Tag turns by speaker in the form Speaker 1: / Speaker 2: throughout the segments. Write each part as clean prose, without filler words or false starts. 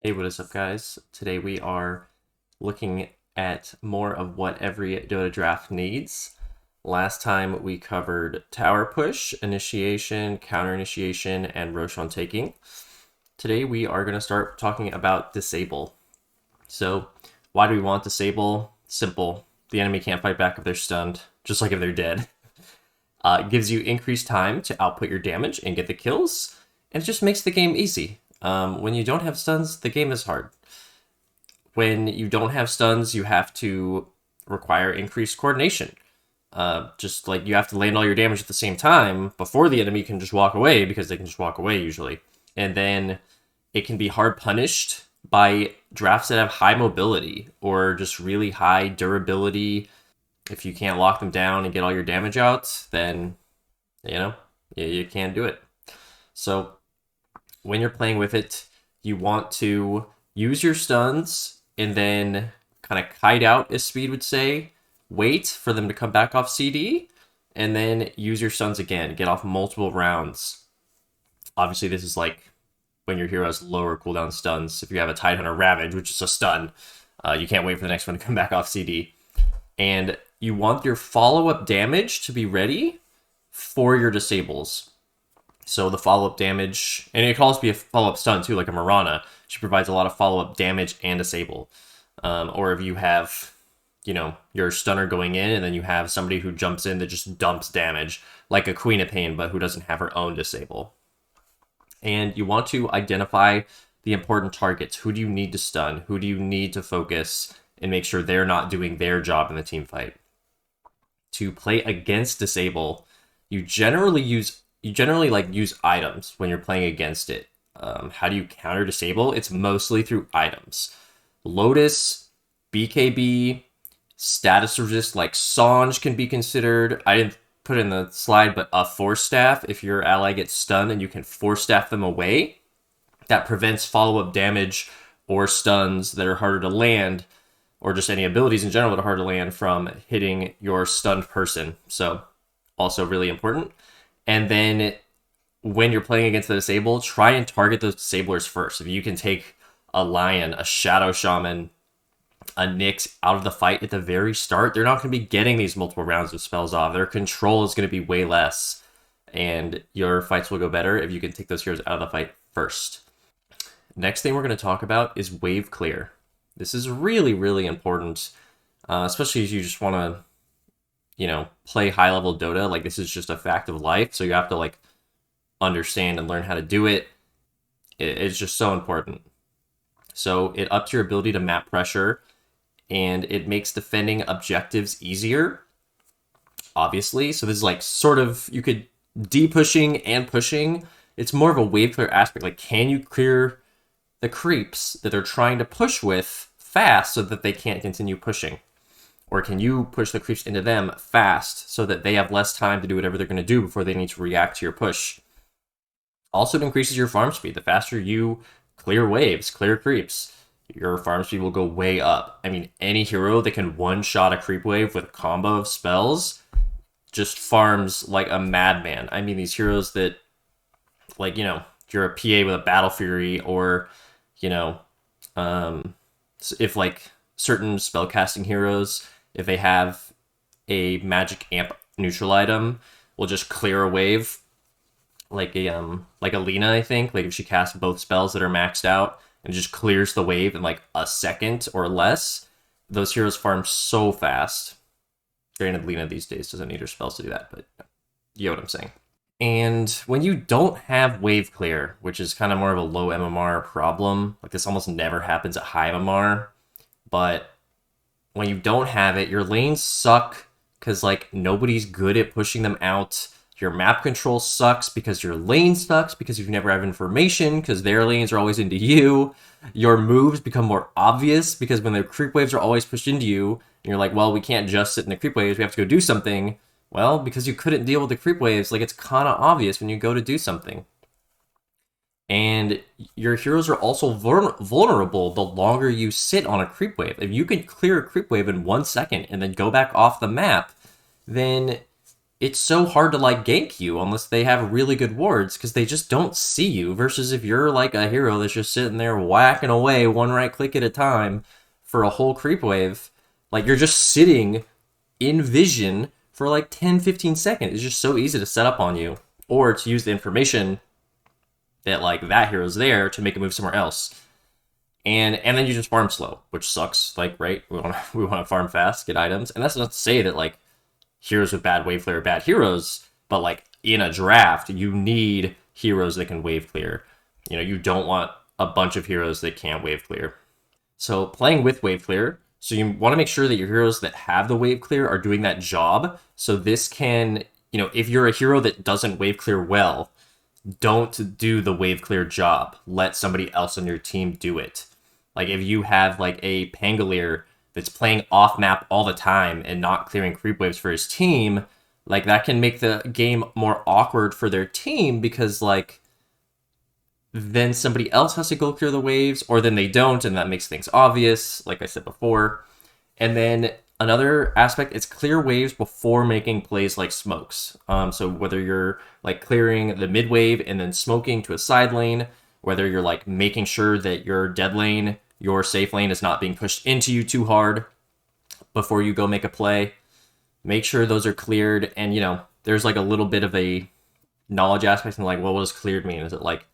Speaker 1: Hey, what is up, guys? Today we are looking at more of what every Dota draft needs. Last time we covered tower push, initiation, counter initiation, and Roshan taking. Today we are going to start talking about disable. So, why do we want disable? Simple. The enemy can't fight back if they're stunned, just like if they're dead. It gives you increased time to output your damage and get the kills, and it just makes the game easy. When you don't have stuns, the game is hard. When you don't have stuns, you have to require increased coordination. Just like you have to land all your damage at the same time before the enemy can just walk away, because they can just walk away usually. And then it can be hard punished by drafts that have high mobility or just really high durability. If you can't lock them down and get all your damage out, then you can't do it. So when you're playing with it, you want to use your stuns and then kind of kite out, as Speed would say, wait for them to come back off CD, and then use your stuns again, get off multiple rounds. Obviously, this is like when your hero has lower cooldown stuns. If you have a Tidehunter Ravage, which is a stun, you can't wait for the next one to come back off CD. And you want your follow-up damage to be ready for your disables. So the follow-up damage, and it can also be a follow-up stun too, like a Mirana. She provides a lot of follow-up damage and disable. Or if you have, your stunner going in, and then you have somebody who jumps in that just dumps damage, like a Queen of Pain, but who doesn't have her own disable. And you want to identify the important targets. Who do you need to stun? Who do you need to focus and make sure they're not doing their job in the team fight? To play against disable, you generally use items when you're playing against it. How do you counter disable? It's mostly through items. Lotus, BKB, status resist like Sange can be considered. I didn't put it in the slide, but a force staff. If your ally gets stunned and you can force staff them away, that prevents follow-up damage or stuns that are harder to land, or just any abilities in general that are hard to land from hitting your stunned person. So also really important. And then when you're playing against the disable, try and target those disablers first. If you can take a Lion, a Shadow Shaman, a Nyx out of the fight at the very start, they're not going to be getting these multiple rounds of spells off. Their control is going to be way less, and your fights will go better if you can take those heroes out of the fight first. Next thing we're going to talk about is wave clear. This is really, really important, especially if you just want to, play high level Dota. Like, this is just a fact of life, so you have to understand and learn how to do it. It's just so important. So it ups your ability to map pressure, and it makes defending objectives easier, obviously. So this is sort of, you could de-pushing and pushing. It's more of a wave clear aspect. Like, can you clear the creeps that they're trying to push with fast so that they can't continue pushing? Or can you push the creeps into them fast so that they have less time to do whatever they're going to do before they need to react to your push? Also, it increases your farm speed. The faster you clear waves, clear creeps, your farm speed will go way up. I mean, any hero that can one-shot a creep wave with a combo of spells just farms like a madman. I mean, these heroes that, you're a PA with a Battle Fury, or, if certain spellcasting heroes, if they have a magic amp neutral item, will just clear a wave, like Alina, I think. Like, if she casts both spells that are maxed out and just clears the wave in a second or less, those heroes farm so fast. Granted, Lina these days doesn't need her spells to do that, but you know what I'm saying. And when you don't have wave clear, which is kind of more of a low MMR problem, like this almost never happens at high MMR, but when you don't have it, your lanes suck because nobody's good at pushing them out. Your map control sucks because your lane sucks because you never have information because their lanes are always into you. Your moves become more obvious because when the creep waves are always pushed into you, and you're like, well, we can't just sit in the creep waves, we have to go do something. Well, because you couldn't deal with the creep waves, it's kind of obvious when you go to do something. And your heroes are also vulnerable the longer you sit on a creep wave. If you can clear a creep wave in 1 second and then go back off the map, then it's so hard to like gank you unless they have really good wards because they just don't see you. Versus if you're like a hero that's just sitting there whacking away one right click at a time for a whole creep wave, like you're just sitting in vision for like 10-15 seconds. It's just so easy to set up on you or to use the information that like that hero's there to make a move somewhere else. And then you just farm slow, which sucks. Like, right? We want to farm fast, get items. And that's not to say that like heroes with bad wave clear are bad heroes, but like in a draft, you need heroes that can wave clear. You know, you don't want a bunch of heroes that can't wave clear. So playing with wave clear, so you want to make sure that your heroes that have the wave clear are doing that job. So this can, you know, if you're a hero that doesn't wave clear well, don't do the wave clear job. Let somebody else on your team do it. Like if you have like a Pangolier that's playing off map all the time and not clearing creep waves for his team, like that can make the game more awkward for their team because like then somebody else has to go clear the waves, or then they don't, and that makes things obvious, like I said before. And then another aspect is clear waves before making plays like smokes. So whether you're like clearing the mid wave and then smoking to a side lane, whether you're like making sure that your dead lane, your safe lane is not being pushed into you too hard before you go make a play, make sure those are cleared. And, you know, there's like a little bit of a knowledge aspect and like, well, what does cleared mean? Is it like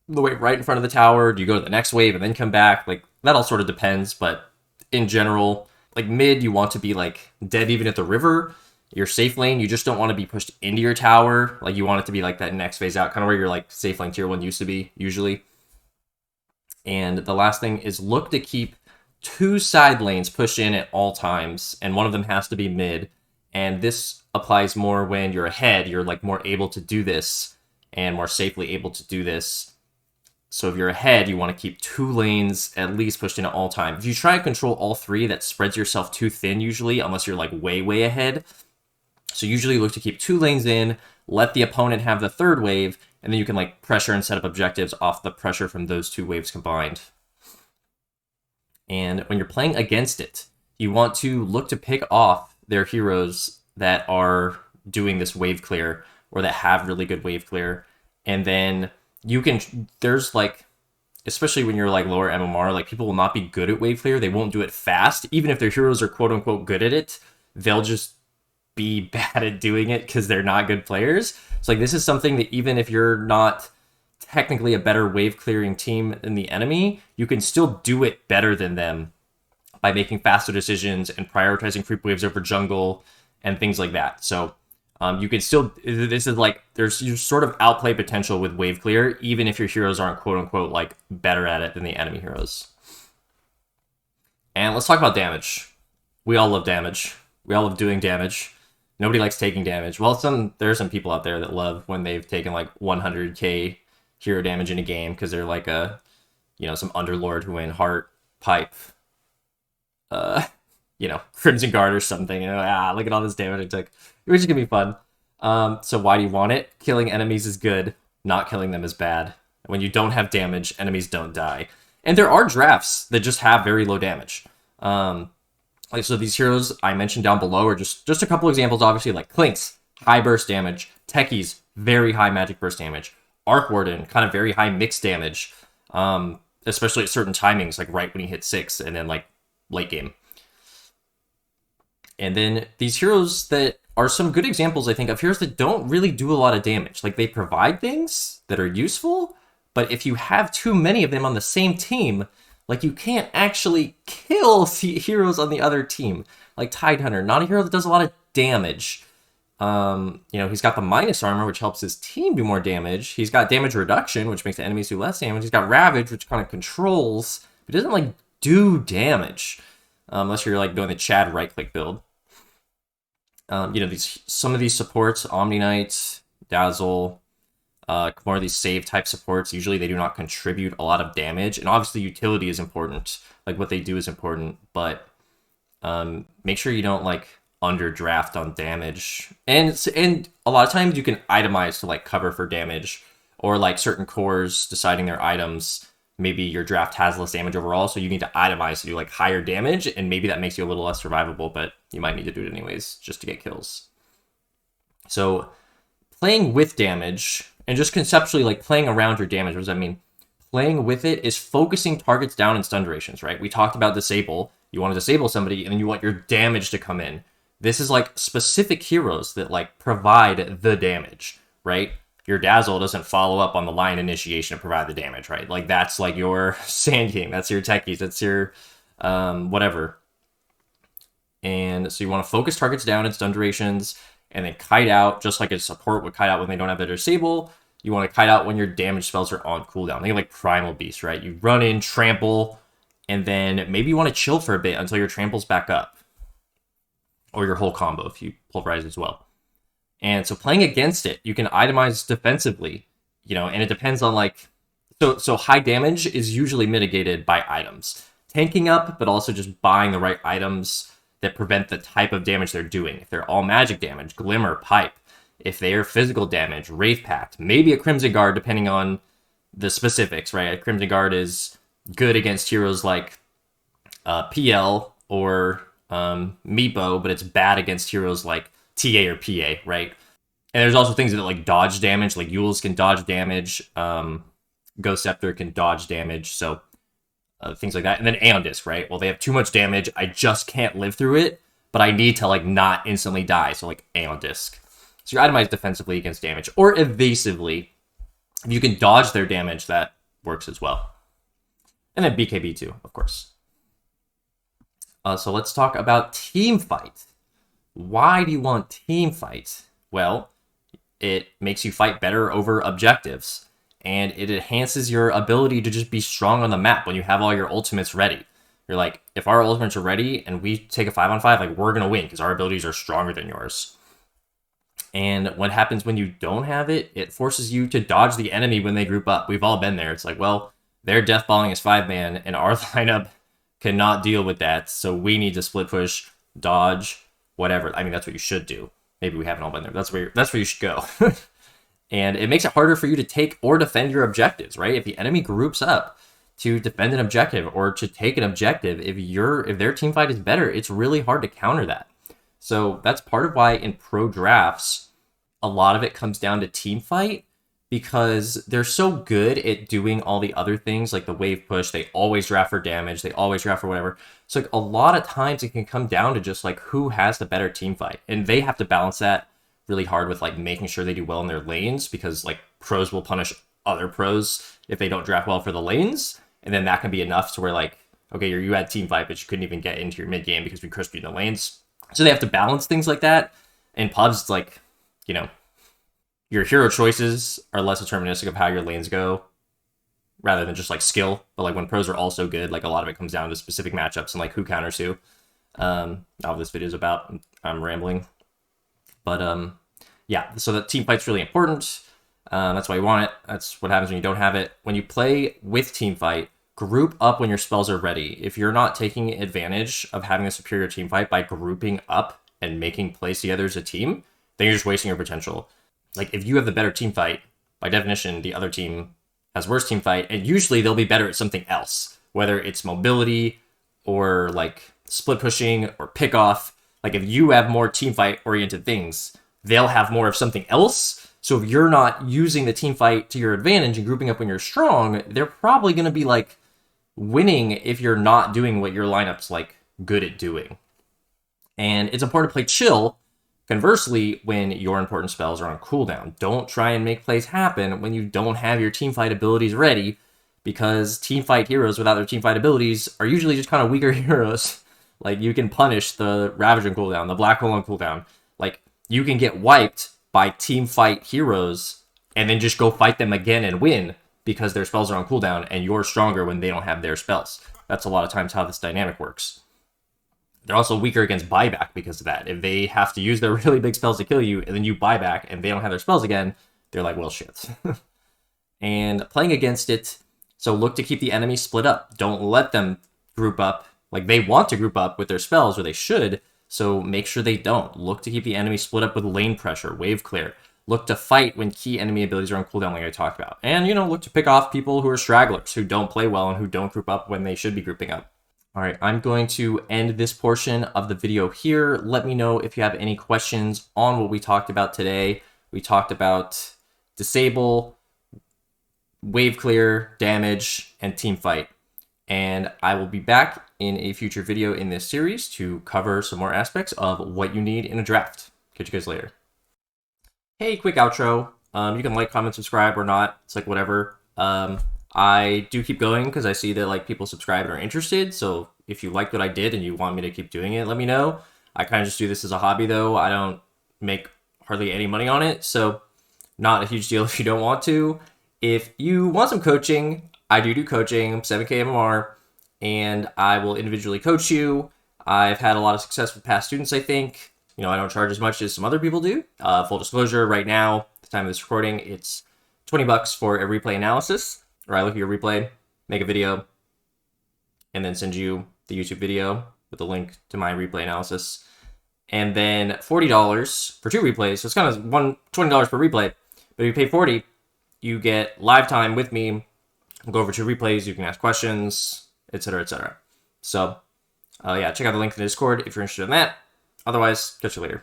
Speaker 1: the wave right in front of the tower? Do you go to the next wave and then come back? Like that all sort of depends, but in general, like mid, you want to be like dead even at the river. Your safe lane, you just don't want to be pushed into your tower. Like you want it to be like that next phase out, kind of where your like safe lane tier 1 used to be usually. And the last thing is look to keep 2 side lanes pushed in at all times, and one of them has to be mid. And this applies more when you're ahead. You're like more able to do this and more safely able to do this. So if you're ahead, you want to keep 2 lanes at least pushed in at all times. If you try and control all 3, that spreads yourself too thin usually, unless you're like way, way ahead. So usually look to keep 2 lanes in, let the opponent have the 3rd wave, and then you can like pressure and set up objectives off the pressure from those 2 waves combined. And when you're playing against it, you want to look to pick off their heroes that are doing this wave clear or that have really good wave clear. And then you can, there's like, especially when you're like lower MMR, like people will not be good at wave clear. They won't do it fast. Even if their heroes are quote unquote good at it, they'll just be bad at doing it because they're not good players. So like this is something that even if you're not technically a better wave clearing team than the enemy, you can still do it better than them by making faster decisions and prioritizing creep waves over jungle and things like that. So you can still, this is like, there's you sort of outplay potential with wave clear, even if your heroes aren't quote unquote like better at it than the enemy heroes. And let's talk about damage. We all love damage. We all love doing damage. Nobody likes taking damage. Well, there are some people out there that love when they've taken like 100k hero damage in a game because they're like a, you know, some underlord who went heart, pipe, you know, Crimson Guard or something. You know, look at all this damage I took. Which is gonna be fun. So why do you want it? Killing enemies is good. Not killing them is bad. When you don't have damage, enemies don't die. And there are drafts that just have very low damage. Like so these heroes I mentioned down below are just a couple examples, obviously, like Clinks, high burst damage. Techies, very high magic burst damage. Arc Warden, kind of very high mixed damage. Especially at certain timings, like right when you hit 6 and then like late game. And then these heroes that are some good examples, I think, of heroes that don't really do a lot of damage. Like, they provide things that are useful, but if you have too many of them on the same team, like, you can't actually kill the heroes on the other team. Like, Tidehunter, not a hero that does a lot of damage. You know, he's got the minus armor, which helps his team do more damage. He's got damage reduction, which makes the enemies do less damage. He's got Ravage, which kind of controls, but doesn't, like, do damage. Unless you're, like, doing the Chad right-click build. You know, some of these supports, Omni Knight, Dazzle, more of these save type supports, usually they do not contribute a lot of damage. And obviously utility is important. Like, what they do is important, but make sure you don't, like, underdraft on damage. And a lot of times you can itemize to, like, cover for damage. Or, like, certain cores deciding their items, maybe your draft has less damage overall, so you need to itemize to do, like, higher damage, and maybe that makes you a little less survivable, but you might need to do it anyways, just to get kills. So playing with damage, and just conceptually, like playing around your damage, what does that mean? Playing with it is focusing targets down in stun durations, right? We talked about disable. You want to disable somebody, and then you want your damage to come in. This is like specific heroes that like provide the damage, right? Your Dazzle doesn't follow up on the line initiation to provide the damage, right? Like that's like your Sand King, that's your Techies, that's your whatever. And so you want to focus targets down in stun durations, and then kite out, just like a support would kite out when they don't have their disable. You want to kite out when your damage spells are on cooldown. Think of like Primal Beast, right? You run in, trample, and then maybe you want to chill for a bit until your trample's back up. Or your whole combo if you pulverize as well. And so playing against it, you can itemize defensively, you know, and it depends on like, so high damage is usually mitigated by items. Tanking up, but also just buying the right items that prevent the type of damage they're doing. If they're all magic damage, Glimmer, Pipe. If they are physical damage, Wraith Pact. Maybe a Crimson Guard, depending on the specifics, right? A Crimson Guard is good against heroes like PL or Meepo, but it's bad against heroes like TA or PA, right? And there's also things that like dodge damage, like Yules can dodge damage, Ghost Scepter can dodge damage, so things like that. And then Aeon Disc, right? Well, they have too much damage, I just can't live through it, but I need to like not instantly die, so like Aeon Disc. So you're itemized defensively against damage, or evasively. If you can dodge their damage, that works as well. And then BKB too, of course. So let's talk about team fight. Why do you want team fight? Well, it makes you fight better over objectives, and it enhances your ability to just be strong on the map when you have all your ultimates ready. You're like, if our ultimates are ready and we take a 5-on-5, like we're gonna win because our abilities are stronger than yours. And what happens when you don't have it? It forces you to dodge the enemy when they group up. We've all been there. It's like, well, they're deathballing as 5-man, and our lineup cannot deal with that, so we need to split push, dodge, whatever. I mean, that's what you should do. Maybe we haven't all been there. That's where you should go. And it makes it harder for you to take or defend your objectives, right? If the enemy groups up to defend an objective or to take an objective, if their team fight is better, it's really hard to counter that. So that's part of why in pro drafts, a lot of it comes down to team fight, because they're so good at doing all the other things, like the wave push. They always draft for damage. They always draft for whatever. So like, a lot of times it can come down to just like who has the better team fight. And they have to balance that really hard with like making sure they do well in their lanes, because like pros will punish other pros if they don't draft well for the lanes. And then that can be enough to where like, okay, you had team fight, but you couldn't even get into your mid game because we crushed you in the lanes. So they have to balance things like that. In pubs, it's like, you know, your hero choices are less deterministic of how your lanes go rather than just like skill. But like when pros are also good, like a lot of it comes down to specific matchups and like who counters who. Not what this video is about. I'm rambling. But yeah, so the team fight's really important. That's why you want it. That's what happens when you don't have it. When you play with team fight, group up when your spells are ready. If you're not taking advantage of having a superior team fight by grouping up and making plays together as a team, then you're just wasting your potential. Like if you have the better team fight, by definition, the other team has worse team fight, and usually they'll be better at something else, whether it's mobility or like split pushing or pick off. Like if you have more team fight oriented things, they'll have more of something else. So if you're not using the team fight to your advantage and grouping up when you're strong, they're probably going to be like winning if you're not doing what your lineup's like good at doing. And it's important to play chill. Conversely, when your important spells are on cooldown, don't try and make plays happen when you don't have your teamfight abilities ready, because teamfight heroes without their teamfight abilities are usually just kind of weaker heroes. Like, you can punish the Ravage on cooldown, the Black Hole on cooldown. Like, you can get wiped by teamfight heroes and then just go fight them again and win because their spells are on cooldown and you're stronger when they don't have their spells. That's a lot of times how this dynamic works. They're also weaker against buyback because of that. If they have to use their really big spells to kill you, and then you buy back and they don't have their spells again, they're like, well, shit. And playing against it, so look to keep the enemy split up. Don't let them group up. Like, they want to group up with their spells, or they should, so make sure they don't. Look to keep the enemy split up with lane pressure, wave clear. Look to fight when key enemy abilities are on cooldown, like I talked about. And, look to pick off people who are stragglers, who don't play well and who don't group up when they should be grouping up. All right, I'm going to end this portion of the video here. Let me know if you have any questions on what we talked about today. We talked about disable, wave clear, damage, and team fight. And I will be back in a future video in this series to cover some more aspects of what you need in a draft. Catch you guys later. Hey, quick outro. You can like, comment, subscribe, or not. It's like whatever. I do keep going because I see that like people subscribe and are interested. So if you like what I did and you want me to keep doing it, let me know. I kind of just do this as a hobby though. I don't make hardly any money on it, so not a huge deal if you don't want to. If you want some coaching, I do coaching. I'm 7K MMR, and I will individually coach you. I've had a lot of success with past students, I think. You know, I don't charge as much as some other people do. Full disclosure, right now, at the time of this recording, it's $20 for a replay analysis, or I look at your replay, make a video, and then send you the YouTube video with a link to my replay analysis. And then $40 for 2 replays. So it's kind of $20 per replay. But if you pay $40, you get live time with me. I'll go over 2 replays. You can ask questions, etc., etc. So, yeah, check out the link in the Discord if you're interested in that. Otherwise, catch you later.